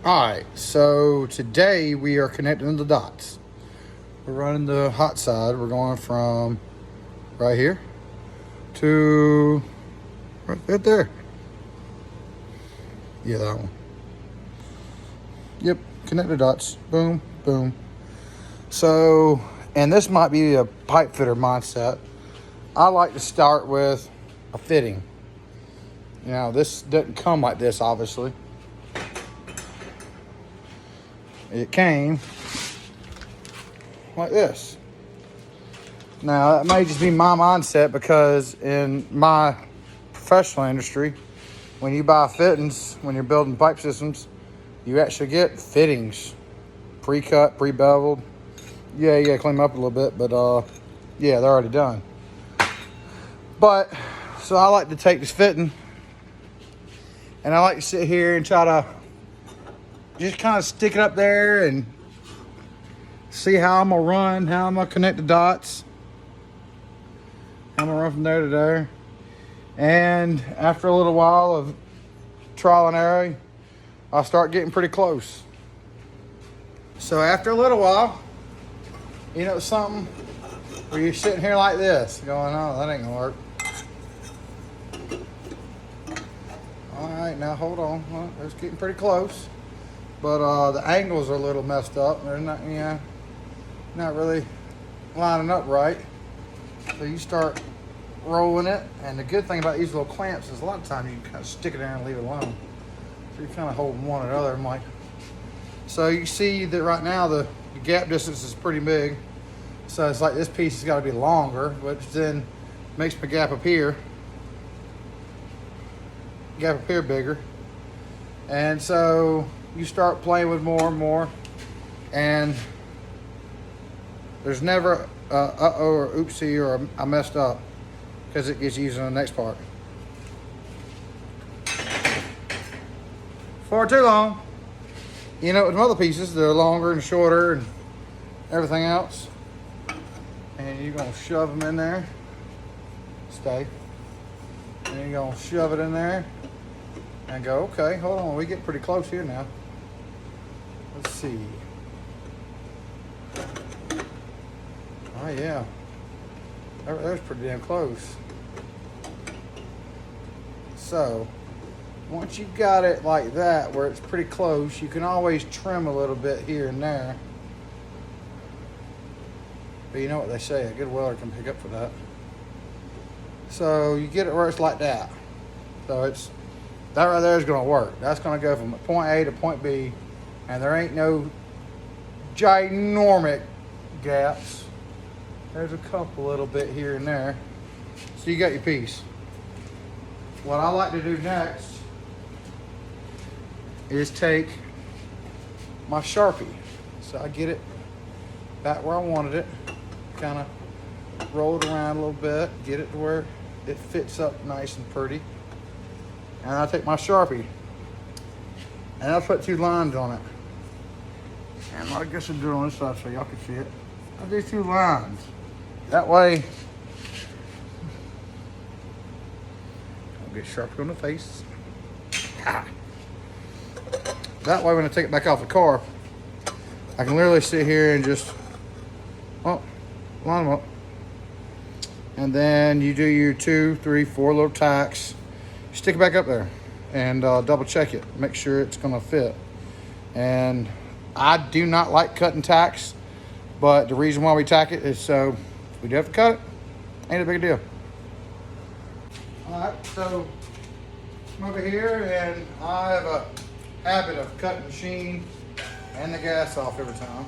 Alright, so today we are connecting the dots. We're running the hot side. We're going from right here to right there. Yeah, that one. Yep, connect the dots. Boom, boom. So, and this might be a pipe fitter mindset. I like to start with a fitting. Now, this doesn't come like this, obviously. It came like this. Now, that may just be my mindset because in my professional industry, when you buy fittings, when you're building pipe systems, you actually get fittings, pre-cut, pre-beveled. Yeah, you gotta clean them up a little bit, but yeah, they're already done. But, so I like to take this fitting, and I like to sit here and try to just kind of stick it up there and see how I'm gonna run, how I'm gonna connect the dots. I'm gonna run from there to there. And after a little while of trial and error, I'll start getting pretty close. So after a little while, you know something, where you're sitting here like this, going, oh, that ain't gonna work. All right, now hold on. Well, it's getting pretty close. But the angles are a little messed up. They're not, not really lining up right. So you start rolling it. And the good thing about these little clamps is a lot of times you can kind of stick it there and leave it alone. So you're kind of holding one or the other. I'm like, so you see that right now the gap distance is pretty big. So it's like this piece has got to be longer, which then makes my gap up here bigger. And so you start playing with more and more, and there's never uh-oh or oopsie or I messed up, because it gets used on the next part. For too long. You know, with other pieces, they're longer and shorter and everything else. And you're gonna shove them in there. Stay. And you're gonna shove it in there and go, okay, hold on, we get pretty close here now. Let's see. Oh yeah, that was pretty damn close. So, once you got it like that, where it's pretty close, you can always trim a little bit here and there. But you know what they say, a good welder can pick up for that. So you get it where it's like that. So that right there is gonna work. That's gonna go from point A to point B, and there ain't no ginormic gaps. There's a couple little bit here and there. So you got your piece. What I like to do next is take my Sharpie. So I get it back where I wanted it, kind of roll it around a little bit, get it to where it fits up nice and pretty. And I take my Sharpie and I'll put two lines on it. And I guess I'll do it on this side so y'all can see it. I'll do two lines. That way, I'll get Sharpie on the face. That way when I take it back off the car, I can literally sit here and just, line them up. And then you do your 2, 3, 4 little tacks. Stick it back up there and double check it. Make sure it's gonna fit. And I do not like cutting tacks, but the reason why we tack it is so if we do have to cut it, ain't a big deal. All right, so I'm over here and I have a habit of cutting the machine and the gas off every time.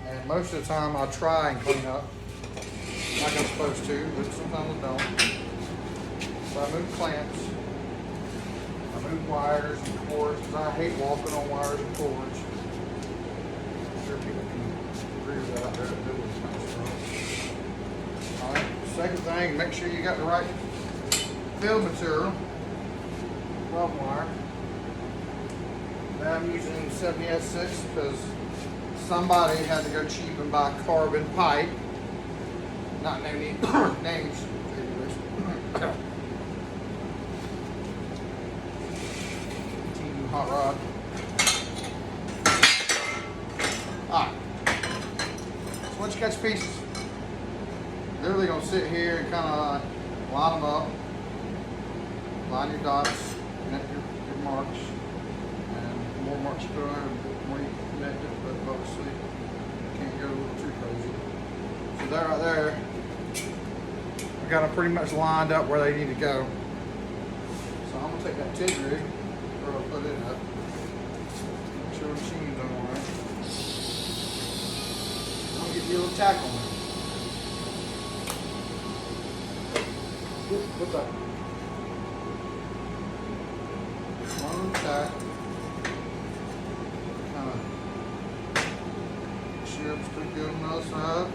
And most of the time I'll try and clean up like I'm supposed to, but sometimes I don't. So I move clamps, I move wires and cords, because I hate walking on wires and cords. I'm sure people can agree with that out there that do this kind of stuff. Alright, second thing, make sure you got the right fill material, weld wire. Now I'm using 70S6 because somebody had to go cheap and buy carbon pipe. Not naming names. Temu Hot Rod. sketch pieces. Literally gonna sit here and kind of line them up, line your dots, connect your marks, and the more marks you put on, the more you connect it, but obviously you can't go a little too crazy. So that right there, I got them pretty much lined up where they need to go. So I'm gonna take that TIG rig, where I'll put it up, make sure the machine's done all right. I'm gonna get you a little tack on there. What's that? One tack. Make sure it's pretty good on the other side.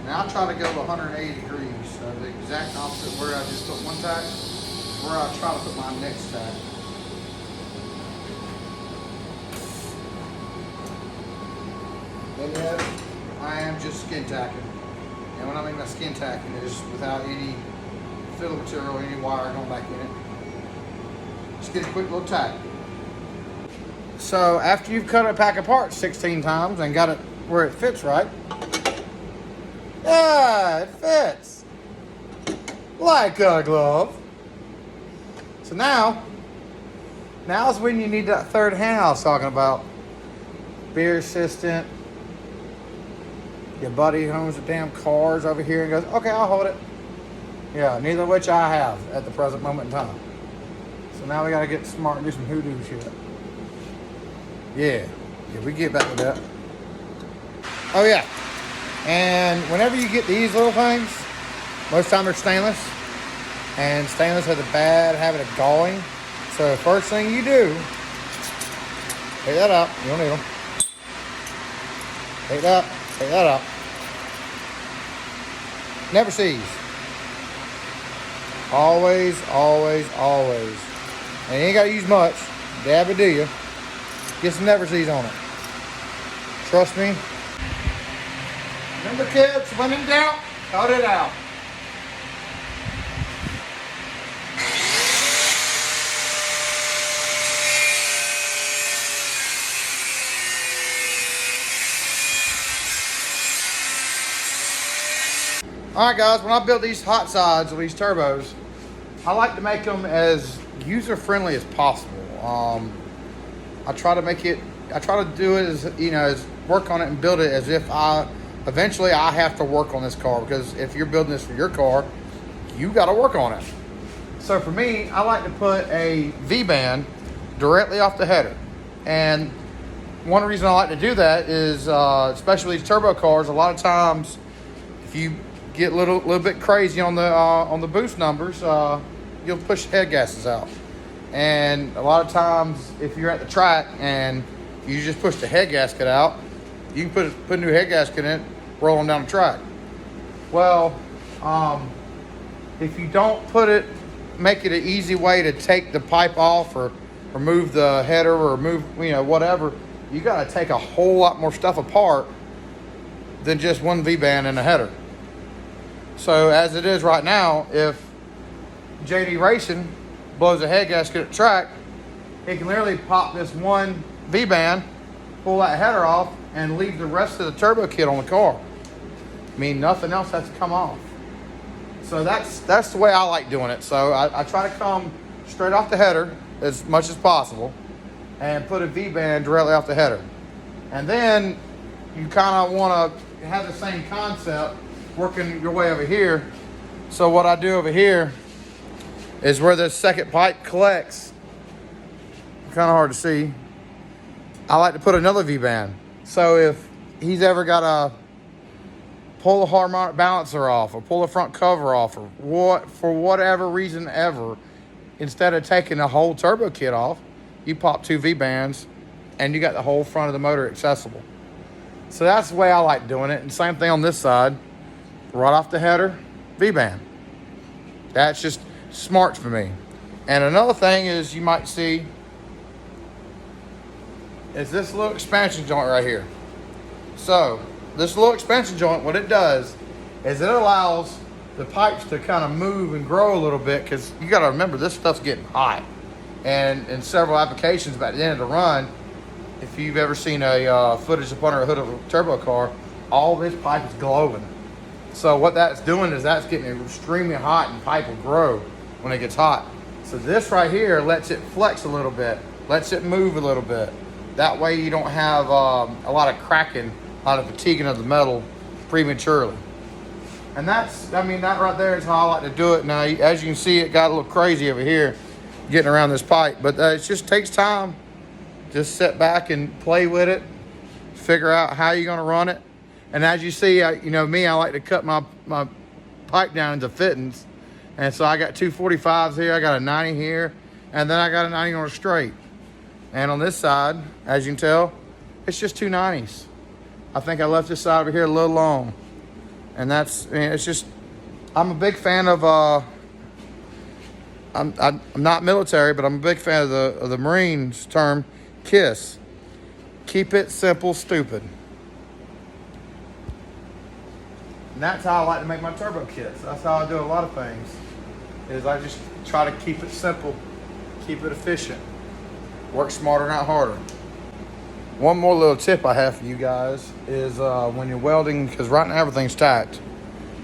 Now I try to go to 180 degrees. So the exact opposite where I just put one tack, where I try to put my next tack. There you have it. I am just skin tacking. And what I mean by skin tacking is without any fill material, any wire going back in it. Just get a quick little tack. So after you've cut a pack of parts 16 times and got it where it fits right, yeah, it fits like a glove. So now's when you need that third hand I was talking about. Beer assistant, your buddy who owns the damn cars over here and goes, okay, I'll hold it. Yeah, neither of which I have at the present moment in time. So now we gotta get smart and do some hoodoo shit. Yeah, we get back with that. Oh yeah, and whenever you get these little things, most of the time they're stainless, and stainless has a bad habit of galling. So first thing you do, take that out, you don't need them. Take that out. Never seize. Always, always, always. And you ain't got to use much. Dab it, do you? Get some never seize on it. Trust me. Remember, kids, when in doubt, cut it out. Alright guys, when I build these hot sides of these turbos, I like to make them as user-friendly as possible. I try to do it as, as work on it and build it as if eventually I have to work on this car, because if you're building this for your car, you got to work on it. So for me, I like to put a V-band directly off the header. And one reason I like to do that is, especially these turbo cars, a lot of times if you get a little bit crazy on the boost numbers, you'll push head gaskets out. And a lot of times if you're at the track and you just push the head gasket out, you can put a new head gasket in it, roll them down the track. Well, if you don't make it an easy way to take the pipe off or remove the header or remove whatever, you got to take a whole lot more stuff apart than just one V-band and a header. So as it is right now, if JD Racing blows a head gasket at the track, he can literally pop this one V-band, pull that header off, and leave the rest of the turbo kit on the car. I mean, nothing else has to come off. So that's the way I like doing it. So I try to come straight off the header as much as possible and put a V-band directly off the header. And then you kind of want to have the same concept working your way over here. So what I do over here is where this second pipe collects, kind of hard to see, I like to put another V-band. So if he's ever got to pull the harmonic balancer off or pull the front cover off or for whatever reason ever, instead of taking the whole turbo kit off, you pop two V-bands and you got the whole front of the motor accessible. So that's the way I like doing it. And same thing on this side. Right off the header, V-band. That's just smart for me. And another thing is you might see is this little expansion joint right here. So this little expansion joint, what it does is it allows the pipes to kind of move and grow a little bit, because you got to remember this stuff's getting hot. And in several applications by the end of the run, if you've ever seen a footage up under a hood of a turbo car, all this pipe is glowing. So what that's doing is that's getting extremely hot, and pipe will grow when it gets hot. So this right here lets it flex a little bit, lets it move a little bit. That way you don't have a lot of cracking, a lot of fatiguing of the metal prematurely. And that's, I mean, that right there is how I like to do it. Now, as you can see, it got a little crazy over here getting around this pipe, but it just takes time. Just sit back and play with it, figure out how you're gonna run it. And as you see, you know me, I like to cut my pipe down into fittings. And so I got two 45s here, I got a 90 here, and then I got a 90 on a straight. And on this side, as you can tell, it's just two 90s. I think I left this side over here a little long. And that's, I mean, it's just, I'm a big fan of, I'm not military, but I'm a big fan of the Marines term, KISS. Keep it simple, stupid. And that's how I like to make my turbo kits. That's how I do a lot of things, is I just try to keep it simple, keep it efficient. Work smarter, not harder. One more little tip I have for you guys is when you're welding, because right now everything's tacked.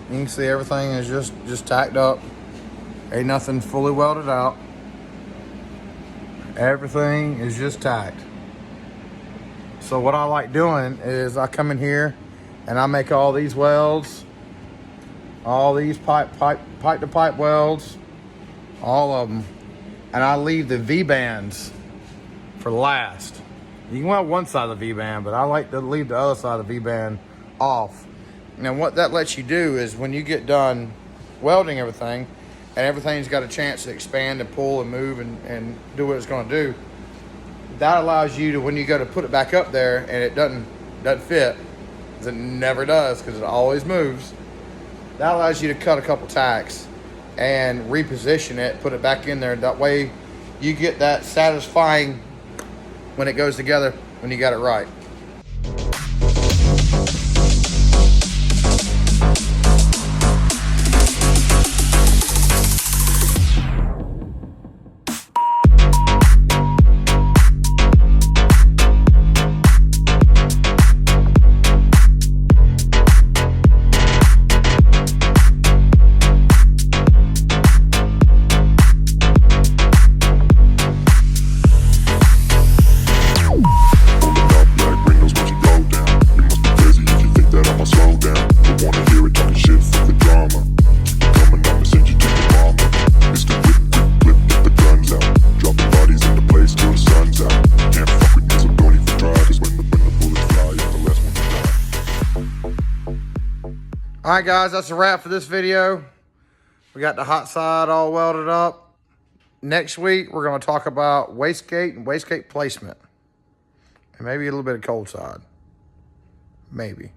You can see everything is just tacked up. Ain't nothing fully welded out. Everything is just tacked. So what I like doing is I come in here and I make all these welds, all these pipe to pipe welds, all of them. And I leave the V-bands for last. You can weld one side of the V-band, but I like to leave the other side of the V-band off. And what that lets you do is when you get done welding everything, and everything's got a chance to expand and pull and move and do what it's gonna do, that allows you to, when you go to put it back up there and it doesn't fit, because it never does, because it always moves, that allows you to cut a couple tacks and reposition it, put it back in there. That way you get that satisfying when it goes together, when you got it right. All right, guys, that's a wrap for this video. We got the hot side all welded up. Next week, we're going to talk about wastegate and wastegate placement. And maybe a little bit of cold side. Maybe.